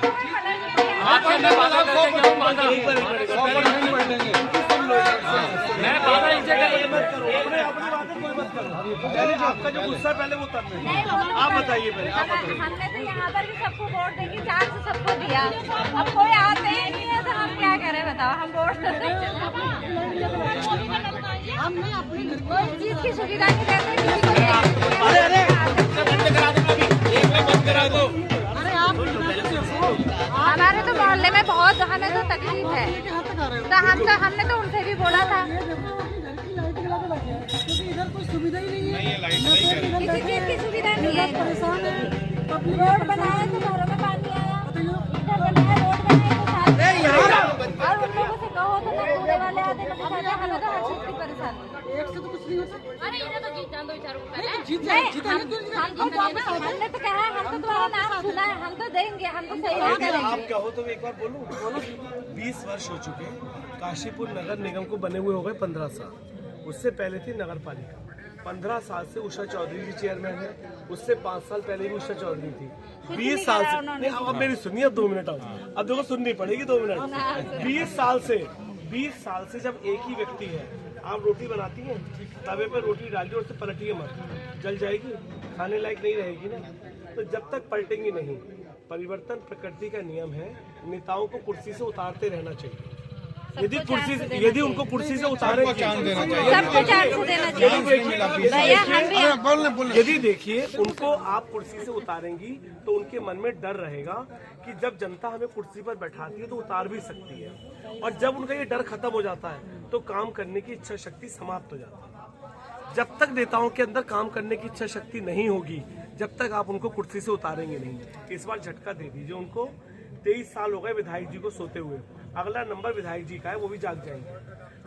आपसे मैं वादा करके गया हूँ, मैं वादा इनसे आपका जो गुस्सा है पहले वो उतारना है। आप बताइए पहले, आप बताइए। हमने तो यहाँ पर भी सबको वोट देंगे, चांस सबको दिया। अब कोई आते ही नहीं है तो हम क्या करें बताओ, हम वोट कोई चीज की सुविधा नहीं देते किसी को। हमारे तो मोहल्ले में बहुत हमें तो तकलीफ है, तो हमने तो उनसे भी बोला था इधर कोई सुविधा ही नहीं है, किसी चीज की सुविधा नहीं है। परेशान है। रोड बनाए तो घरों में पानी आया, इधर बनाए रोड बनाए तो और उन लोगों से कहो तो ना कूड़े वाले आते ना कुछ आते, हमें तो हर चीज की परेशानी। एक से तो कुछ नहीं होता। अरे इन्हें तो जीत जान दो बेचारों को पहले। हमने तो कहा, हम तो तुम्हारा नाम सुना है, हम तो देंगे, हम तो सही बात करेंगे। आप कहो तो मैं एक बार बोलूं 20 वर्ष हो चुके काशीपुर नगर निगम को बने हुए हो गए 15 साल। उससे पहले थी नगर पालिका, 15 साल से उषा चौधरी जी चेयरमैन है, उससे 5 साल पहले भी उषा चौधरी थी। 20 साल से नहीं, अब मेरी सुनिए, अब 2 मिनट अब देखो सुननी पड़ेगी 2 मिनट। 20 साल से जब एक ही व्यक्ति है, आप रोटी बनाती हैं, तवे पर रोटी डालिए और उसे पलटिए मत, जल जाएगी, खाने लायक नहीं रहेगी ना। तो जब तक पलटेंगी नहीं, परिवर्तन प्रकृति का नियम है, नेताओं को कुर्सी से उतारते रहना चाहिए। यदि उनको कुर्सी से उतारेंगे, सबको चांस देना चाहिए। यदि देखिए उनको आप कुर्सी से उतारेंगी तो उनके मन में डर रहेगा कि जब जनता हमें कुर्सी पर बैठाती है तो उतार भी सकती है, और जब उनका ये डर खत्म हो जाता है तो काम करने की इच्छा शक्ति समाप्त हो जाती है। जब तक नेताओं के अंदर काम करने की इच्छा शक्ति नहीं होगी, जब तक आप उनको कुर्सी से उतारेंगे नहीं। इस बार झटका दे दीजिए उनको। 23 साल हो गए विधायक जी को सोते हुए, अगला नंबर विधायक जी का है, वो भी जाग जाएंगे।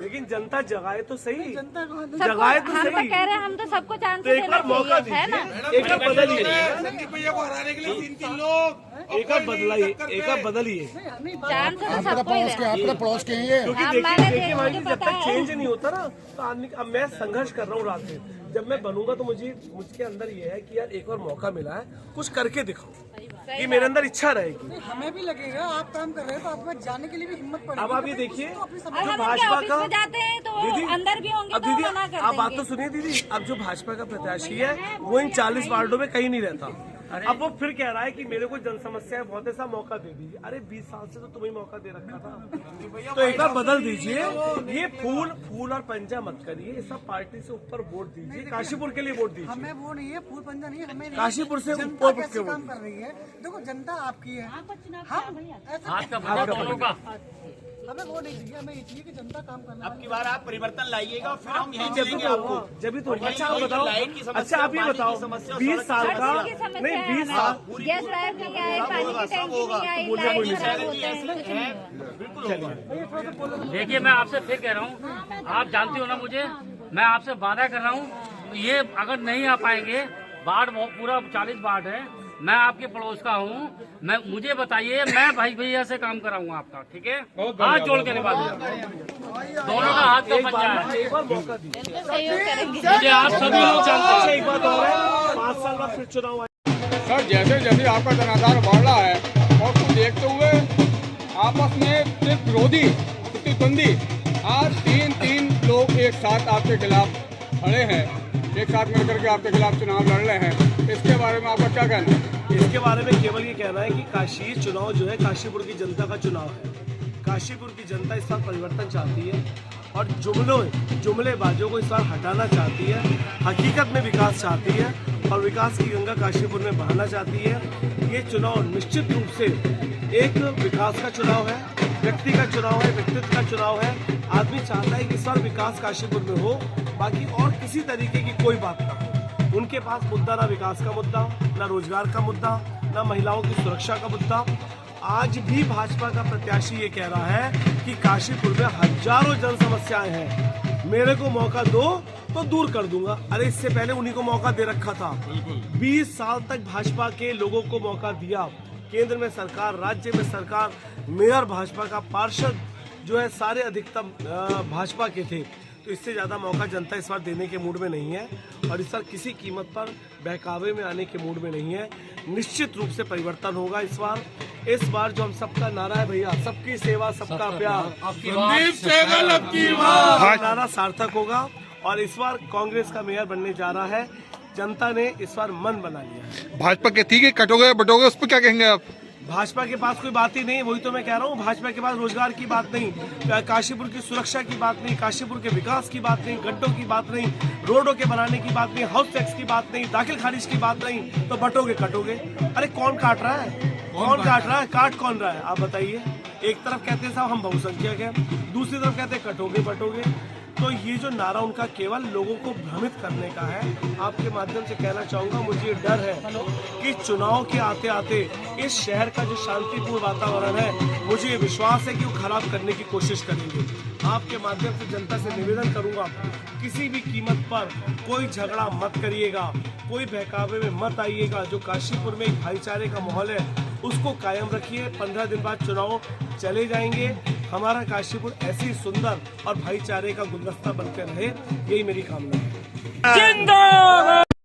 लेकिन जनता जगाए तो सही, जगाए तो सही। हम कह रहे हैं, हम तो सबको चांस तो एक बार मौका है ना। दीजिए, एक बार बदलिए, संदीप भैया को हराने के लिए 3-3 लोग, एक बार बदलाइए, एक बार बदलिए। चांस तो सबको ही है। पड़ोस के ही है। क्योंकि देखिए भाई जी, जब तक चेंज नहीं होता ना तो आदमी, अब मैं संघर्ष कर रहा हूँ रात में, जब मैं बनूंगा तो मुझके अंदर ये है कि यार एक और मौका मिला है, कुछ करके दिखाओ, ये मेरे अंदर इच्छा रहेगी। हमें भी लगेगा आप काम कर रहे हैं तो आपको जाने के लिए भी हिम्मत पड़ेगी। अब आप ये देखिए, और जो हम भाजपा ऑफिस का में जाते हैं तो वो अंदर भी होंगे अब तो दीदी, मना कर आप बात देंगे। तो सुनिए दीदी, अब जो भाजपा का प्रत्याशी है वो इन 40 वार्डों में कहीं नहीं रहता। अब वो फिर कह रहा है कि मेरे को जन समस्या है, बहुत ऐसा मौका दे दीजिए। अरे 20 साल से तो तुम्हें मौका दे रखा था, तो एक बार बदल दीजिए। ये फूल और पंजा मत करिए, ये सब पार्टी से ऊपर वोट दीजिए, काशीपुर के लिए वोट दीजिए। हमें वो नहीं है, फूल पंजा नहीं है, हमें काशीपुर से जनता ऊपर कैसे काम कर रही है। देखो जनता आपकी है, हम ऐसा हमें वो नहीं चाहिए, हमें ये चाहिए कि जनता काम करना। अब की बार आप परिवर्तन लाइएगा, फिर हम यहीं जब चलेंगे तो आपको। जब भी तो अच्छा आप बताओ, लाइट की समस्या, अच्छा आप ये पानी की बताओ, समस्या, 20 साल का की समस्या नहीं, है 20 हमें। साल गैस लाइट नहीं आई, पानी की टैंकी नहीं आई, बोलिए, लाइट बोलिए। खराब होता है, कुछ नहीं होता। देखिए, मैं आपसे फिर कह रहा हूँ, आप जानती हो ना मुझे, मैं आपसे वादा कर रहा हूँ, ये अगर नहीं आ पाएंगे, वार्ड पूरा 40 वार्ड है, मैं आपके पड़ोस का हूँ, मुझे बताइए, मैं भाई भैया से काम कराऊंगा आपका, ठीक है? हाथ जोड़ के निभा दोनों का हाथ तो बच जाए। एक बार मौका दीजिए, सहयोग करेंगे। मुझे आप सभी लोग जानते हैं। एक बात और है, 5 साल बाद फिर चुनाव सर, जैसे जैसे आपका जनाधार बढ़ रहा है और उसको देखते हुए आपस में सिर्फ विरोधी प्रतिद्वंदी आज 3 लोग एक साथ आपके खिलाफ खड़े हैं, एक साथ मिलकर के आपके खिलाफ चुनाव लड़ रहे हैं, इसके बारे में आपका क्या कहना है? इसके बारे में केवल ये कहना है कि काशी चुनाव जो है काशीपुर की जनता का चुनाव है। काशीपुर की जनता इस बार परिवर्तन चाहती है और जुमलेबाजों को इस बार हटाना चाहती है, हकीकत में विकास चाहती है और विकास की गंगा काशीपुर में बहाना चाहती है। ये चुनाव निश्चित रूप से एक विकास का चुनाव है, व्यक्ति का चुनाव है, व्यक्तित्व का चुनाव है। आदमी चाहता है कि इस बार विकास काशीपुर में हो, बाकी और किसी तरीके की कोई बात ना हो। उनके पास मुद्दा ना विकास का मुद्दा, ना रोजगार का मुद्दा, ना महिलाओं की सुरक्षा का मुद्दा। आज भी भाजपा का प्रत्याशी ये कह रहा है कि काशीपुर में हजारों जन समस्याएं हैं, मेरे को मौका दो तो दूर कर दूंगा। अरे इससे पहले उन्हीं को मौका दे रखा था। 20 साल तक भाजपा के लोगों को मौका दिया, केंद्र में सरकार, राज्य में सरकार, मेयर भाजपा का, पार्षद जो है सारे अधिकतम भाजपा के थे। तो इससे ज़्यादा मौका जनता इस बार देने के मूड में नहीं है और इस बार किसी कीमत पर बहकावे में आने के मूड में नहीं है। निश्चित रूप से परिवर्तन होगा इस बार। इस बार जो हम सबका नारा है भैया, सबकी सेवा सबका प्यार, नारा सार्थक होगा। और इस बार कांग्रेस का मेयर बनने जा रहा है। जनता ने इस बार मन बना लिया है। भाजपा कहती है कटोगे बटोगे, उस पर क्या कहेंगे आप? भाजपा के पास कोई बात ही नहीं, वही तो मैं कह रहा हूँ। भाजपा के पास रोजगार की बात नहीं, काशीपुर की सुरक्षा की बात नहीं, काशीपुर के विकास की बात नहीं, गड्ढों की बात नहीं, रोडों के बनाने की बात नहीं, हाउस टैक्स की बात नहीं, दाखिल खारिज की बात नहीं, तो बटोगे कटोगे। अरे कौन काट रहा है, कौन काट रहा है, काट कौन रहा है आप बताइए। एक तरफ कहते हैं साहब हम बहुसंख्यक हैं, दूसरी तरफ कहते हैं कटोगे बटोगे। तो ये जो नारा उनका केवल लोगों को भ्रमित करने का है। आपके माध्यम से कहना चाहूंगा, मुझे ये डर है कि चुनाव के आते आते इस शहर का जो शांतिपूर्ण वातावरण है, मुझे ये विश्वास है कि वो खराब करने की कोशिश करेंगे। आपके माध्यम से जनता से निवेदन करूंगा, किसी भी कीमत पर कोई झगड़ा मत करिएगा, कोई बहकावे में मत आइएगा। जो काशीपुर में एक भाईचारे का माहौल है उसको कायम रखिए। 15 दिन बाद चुनाव चले जाएंगे, हमारा काशीपुर ऐसे ही सुंदर और भाईचारे का गुलदस्ता बनकर रहे, यही मेरी कामना है।